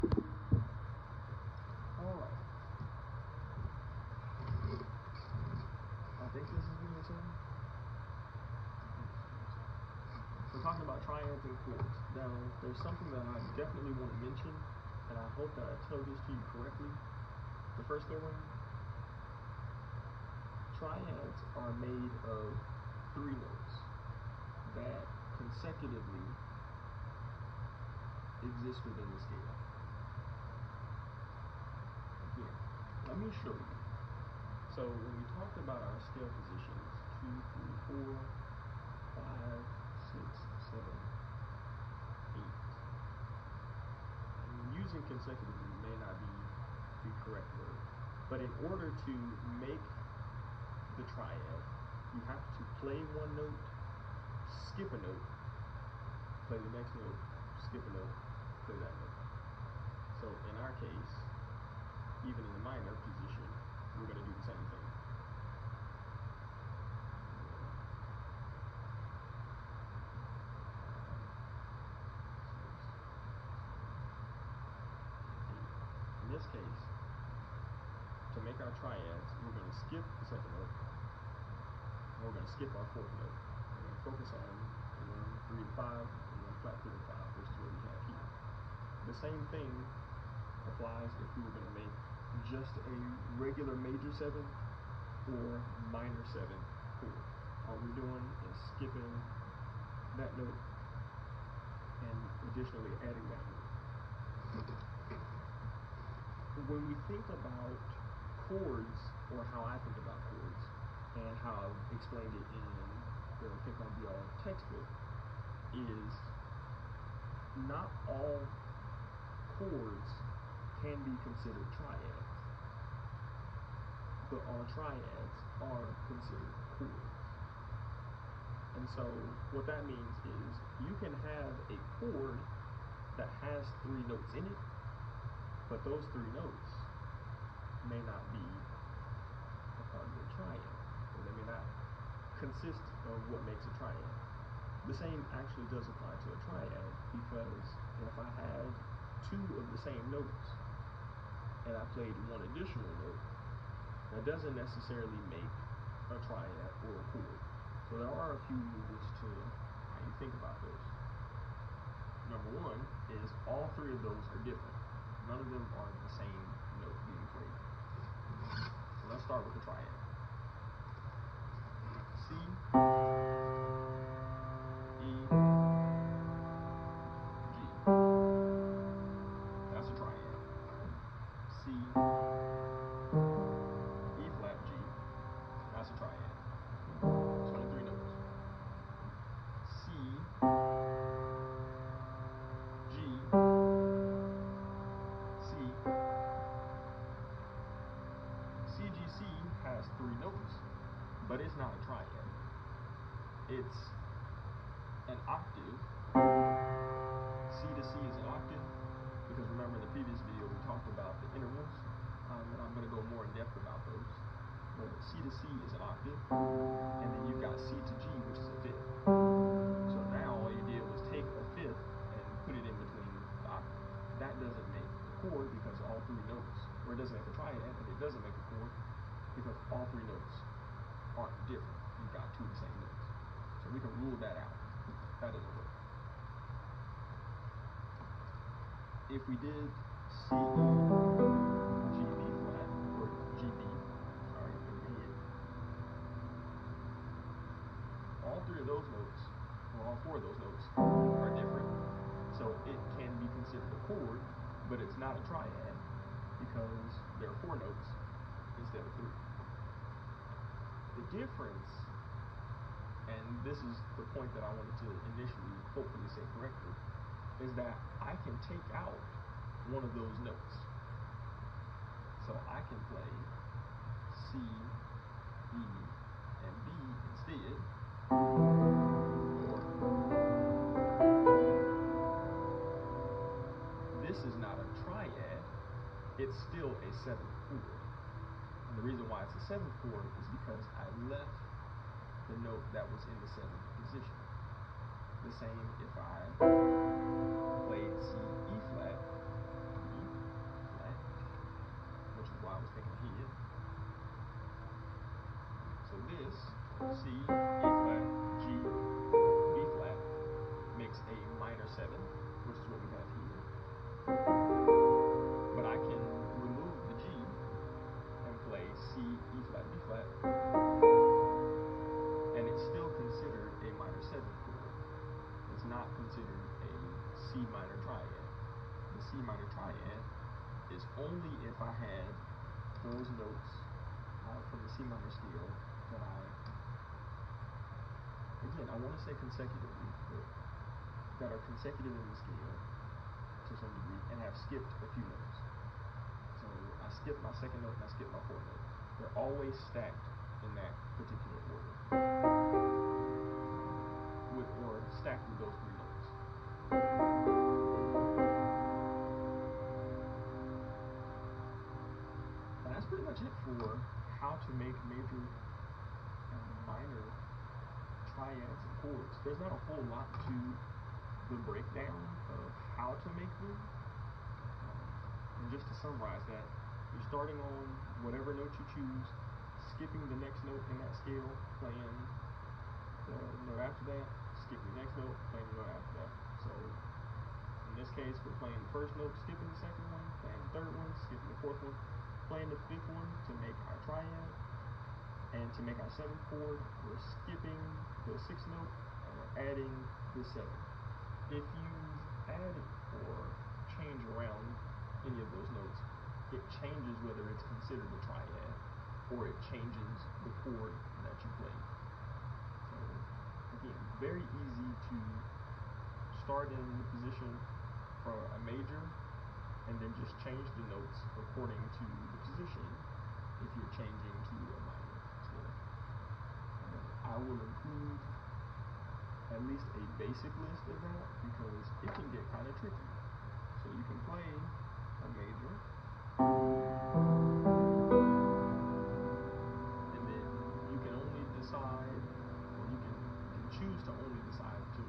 Alright. I think this is unit 7. We're talking about triads and chords. Now, there's something that I definitely want to mention, and I hope that I tell this to you correctly the first go round. Triads are made of 3 notes that consecutively exist within the scale. Again, let me show you. So when we talked about our scale positions, 2, 3, 4, 5, 6, 7, 8. And using consecutively may not be the correct word, but in order to make the triad, you have to play one note, skip a note, play the next note, skip a note, play that note. So in our case, even in the minor position, we're going to do the same thing. In this case, to make our triads, we're going to skip the second note, and we're going to skip our fourth note. We're going to focus on 1, 3, and 5, and 1 flat 3 and 5, which is what we have here. The same thing applies if we were going to make just a regular major 7 or minor 7 chord. All we're doing is skipping that note and additionally adding that note. When we think about chords, or how I think about chords, and how I've explained it in the Think on Be All textbook, is not all chords can be considered triads, but all triads are considered chords. And so what that means is you can have a chord that has 3 notes in it, but those 3 notes may not be a part of the triad, or they may not consist of what makes a triad. The same actually does apply to a triad, because if I had 2 of the same notes and I played 1 additional note, that doesn't necessarily make a triad or a chord. So there are a few rules to how you think about those. Number 1 is all 3 of those are different. None of them are the same note being played. So let's start with the triad. C, E, G. That's a triad. C, E flat, G. That's a triad. It's only 3 notes. C, G, C. C, G, C has 3 notes, but it's not a triad. It's an octave. C to C is an octave, because remember in the previous video we talked about the intervals, and I'm going to go more in depth about those. But C to C is an octave, and then you've got C to G, which is a fifth. So now all you did was take a fifth and put it in between the octaves. That doesn't make a chord because all 3 notes, or it doesn't make a triad, and it doesn't make a chord because all 3 notes aren't different. You've got 2 of the same notes. So we can rule that out. That doesn't work. If we did C, G, B flat, or G, B, sorry, in your head, all 3 of those notes, or all 4 of those notes, are different. So it can be considered a chord, but it's not a triad because there are 4 notes instead of 3. The difference, and this is the point that I wanted to initially hopefully say correctly, is that I can take out one of those notes. So I can play C, E, and B instead, or this is not a triad, it's still a 7th chord. And the reason why it's a 7th chord is because I left the note that was in the 7th position. The same if I played C, E flat, E, C, E flat, G, B flat makes a minor 7, which is what we have here. But I can remove the G and play C, E flat, B flat, and it's still considered a minor 7 chord. It's not considered a C minor triad. The C minor triad is only if I had those notes from the C minor scale that I want to say consecutively, but that are consecutive in the scale to some degree and have skipped a few notes. So I skip my second note and I skip my fourth note. They're always stacked in that particular order, or stacked with those 3 notes. And that's pretty much it for how to make major and minor triads and chords. There's not a whole lot to the breakdown of how to make them. And just to summarize that, you're starting on whatever note you choose, skipping the next note in that scale, playing the note after that, skipping the next note, playing the note after that. So in this case, we're playing the first note, skipping the second one, playing the third one, skipping the fourth one, playing the fifth one to make our triad. And to make our 7th chord, we're skipping the 6th note and we're adding the 7th. If you add or change around any of those notes, it changes whether it's considered a triad or it changes the chord that you played. So again, very easy to start in the position for a major and then just change the notes according to the position if you're changing to a minor. I will include at least a basic list of that because it can get kind of tricky. So you can play a major, and then you can only decide, or you can choose to only decide to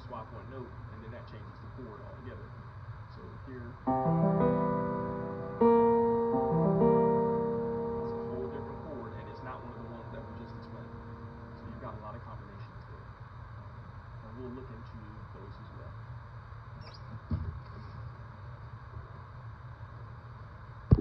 swap one note, and then that changes the chord altogether. So here